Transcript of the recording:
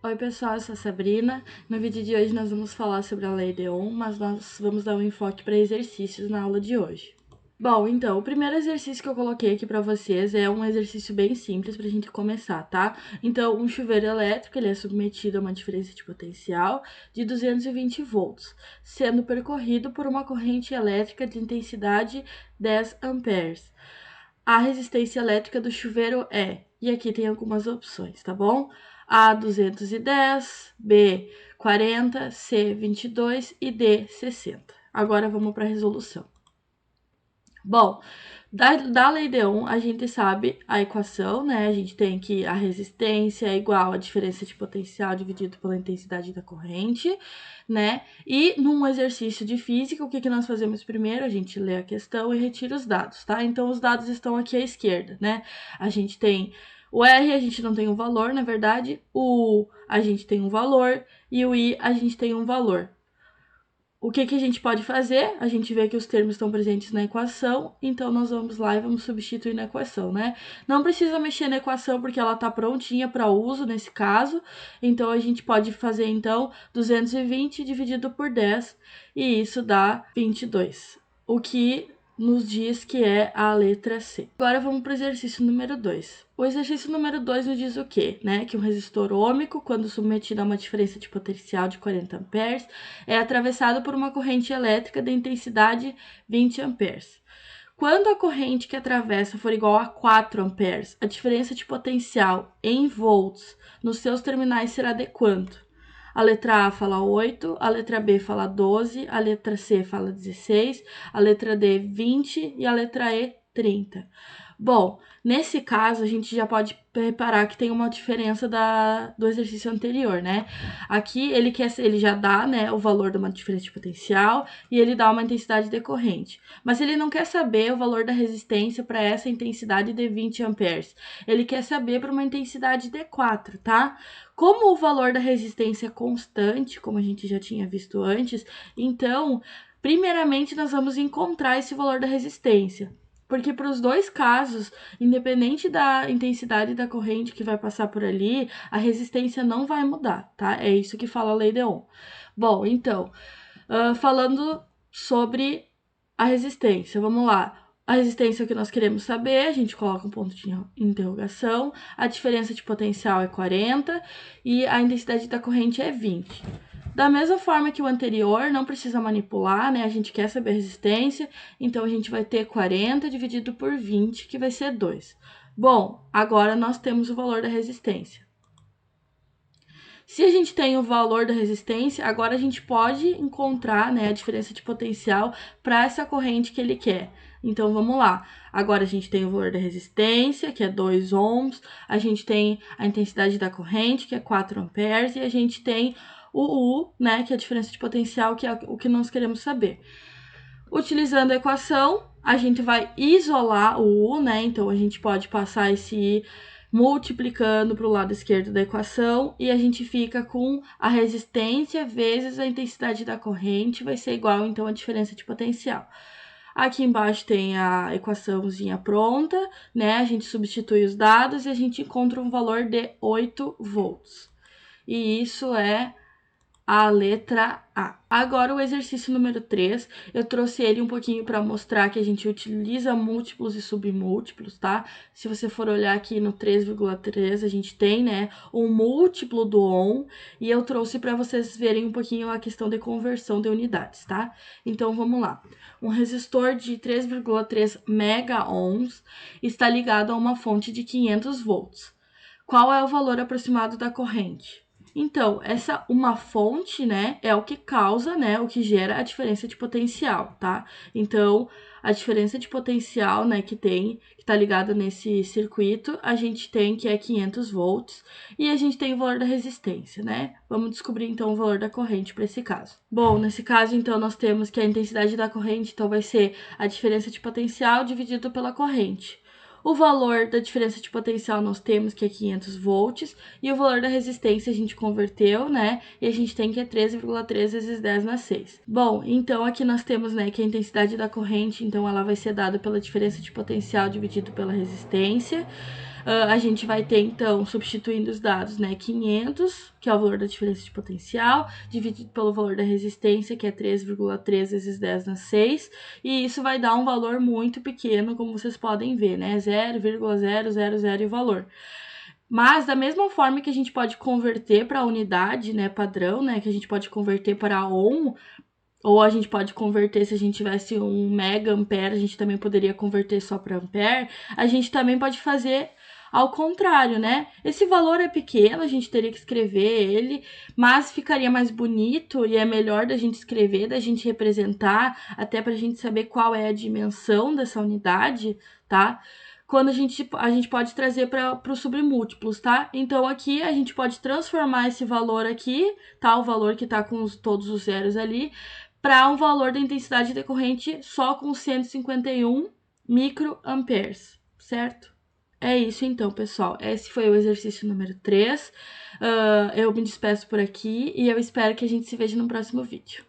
Oi pessoal, eu sou a Sabrina. No vídeo de hoje nós vamos falar sobre a Lei de Ohm, mas nós vamos dar um enfoque para exercícios na aula de hoje. Bom, então, o primeiro exercício que eu coloquei aqui para vocês é um exercício bem simples para a gente começar, tá? Então, um chuveiro elétrico, ele é submetido a uma diferença de potencial de 220 volts, sendo percorrido por uma corrente elétrica de intensidade 10 amperes. A resistência elétrica do chuveiro é, e aqui tem algumas opções, tá bom? A 210, B 40, C 22 e D 60. Agora vamos para a resolução. Bom, da lei de Ohm, a gente sabe a equação, né? A gente tem que a resistência é igual à diferença de potencial dividido pela intensidade da corrente, né? E num exercício de física, o que nós fazemos primeiro? A gente lê a questão e retira os dados, tá? Então, os dados estão aqui à esquerda, né? A gente tem o R, a gente não tem um valor, na verdade. O U, a gente tem um valor. E o I, a gente tem um valor. O que a gente pode fazer? A gente vê que os termos estão presentes na equação, então nós vamos lá e vamos substituir na equação, né? Não precisa mexer na equação porque ela está prontinha para uso nesse caso, então a gente pode fazer então 220 dividido por 10 e isso dá 22, o que nos diz que é a letra C. Agora vamos para o exercício número 2. O exercício número 2 nos diz o quê? Né? Que um resistor ôhmico, quando submetido a uma diferença de potencial de 40 amperes, é atravessado por uma corrente elétrica de intensidade 20 amperes. Quando a corrente que atravessa for igual a 4 amperes, a diferença de potencial em volts nos seus terminais será de quanto? A letra A fala 8, a letra B fala 12, a letra C fala 16, a letra D 20 e a letra E 30. Bom, nesse caso a gente já pode reparar que tem uma diferença do exercício anterior, né? Aqui ele já dá, né, o valor de uma diferença de potencial e ele dá uma intensidade decorrente. Mas ele não quer saber o valor da resistência para essa intensidade de 20 amperes. Ele quer saber para uma intensidade de 4, tá? Como o valor da resistência é constante, como a gente já tinha visto antes, então, primeiramente nós vamos encontrar esse valor da resistência. Porque para os dois casos, independente da intensidade da corrente que vai passar por ali, a resistência não vai mudar, tá? É isso que fala a lei de Ohm. Bom, então, falando sobre a resistência, vamos lá. A resistência é o que nós queremos saber, a gente coloca um ponto de interrogação, a diferença de potencial é 40 e a intensidade da corrente é 20. Da mesma forma que o anterior, não precisa manipular, né? A gente quer saber a resistência, então a gente vai ter 40 dividido por 20, que vai ser 2. Bom, agora nós temos o valor da resistência. Se a gente tem o valor da resistência, agora a gente pode encontrar, né, a diferença de potencial para essa corrente que ele quer. Então, vamos lá. Agora a gente tem o valor da resistência, que é 2 ohms, a gente tem a intensidade da corrente, que é 4 amperes, e a gente tem o U, né, que é a diferença de potencial, que é o que nós queremos saber. Utilizando a equação, a gente vai isolar o U, né, então a gente pode passar esse I multiplicando para o lado esquerdo da equação e a gente fica com a resistência vezes a intensidade da corrente, vai ser igual então a diferença de potencial. Aqui embaixo tem a equaçãozinha pronta, né? A gente substitui os dados e a gente encontra um valor de 8 volts. E isso é a letra A. Agora o exercício número 3, eu trouxe ele um pouquinho para mostrar que a gente utiliza múltiplos e submúltiplos, tá? Se você for olhar aqui no 3,3, a gente tem, né, um múltiplo do Ohm, e eu trouxe para vocês verem um pouquinho a questão de conversão de unidades, tá? Então vamos lá. Um resistor de 3,3 mega ohms está ligado a uma fonte de 500 volts. Qual é o valor aproximado da corrente? Então, essa uma fonte, né, é o que causa, né, o que gera a diferença de potencial, tá? Então, a diferença de potencial, né, que tá ligada nesse circuito, a gente tem que é 500 volts e a gente tem o valor da resistência, né? Vamos descobrir então o valor da corrente para esse caso. Bom, nesse caso, então, nós temos que a intensidade da corrente, então, vai ser a diferença de potencial dividido pela corrente. O valor da diferença de potencial nós temos que é 500 volts e o valor da resistência a gente converteu, né? E a gente tem que é 13,3 vezes 10 na 6. Bom, então aqui nós temos, né, que a intensidade da corrente, então ela vai ser dada pela diferença de potencial dividido pela resistência. A gente vai ter, então, substituindo os dados, né, 500, que é o valor da diferença de potencial, dividido pelo valor da resistência, que é 3,3 vezes 10 na 6, e isso vai dar um valor muito pequeno, como vocês podem ver, né, 0,000 e o valor. Mas, da mesma forma que a gente pode converter para a unidade, né, padrão, né, que a gente pode converter para ohm, ou a gente pode converter, se a gente tivesse 1 mega ampere, a gente também poderia converter só para ampere. A gente também pode fazer ao contrário, né? Esse valor é pequeno, a gente teria que escrever ele, mas ficaria mais bonito e é melhor da gente escrever, da gente representar, até para a gente saber qual é a dimensão dessa unidade, tá? Quando a gente pode trazer para os submúltiplos, tá? Então, aqui a gente pode transformar esse valor aqui, tá? O valor que está com todos os zeros ali, para um valor da intensidade decorrente só com 151 microamperes, certo? É isso então, pessoal. Esse foi o exercício número 3. Eu me despeço por aqui e eu espero que a gente se veja no próximo vídeo.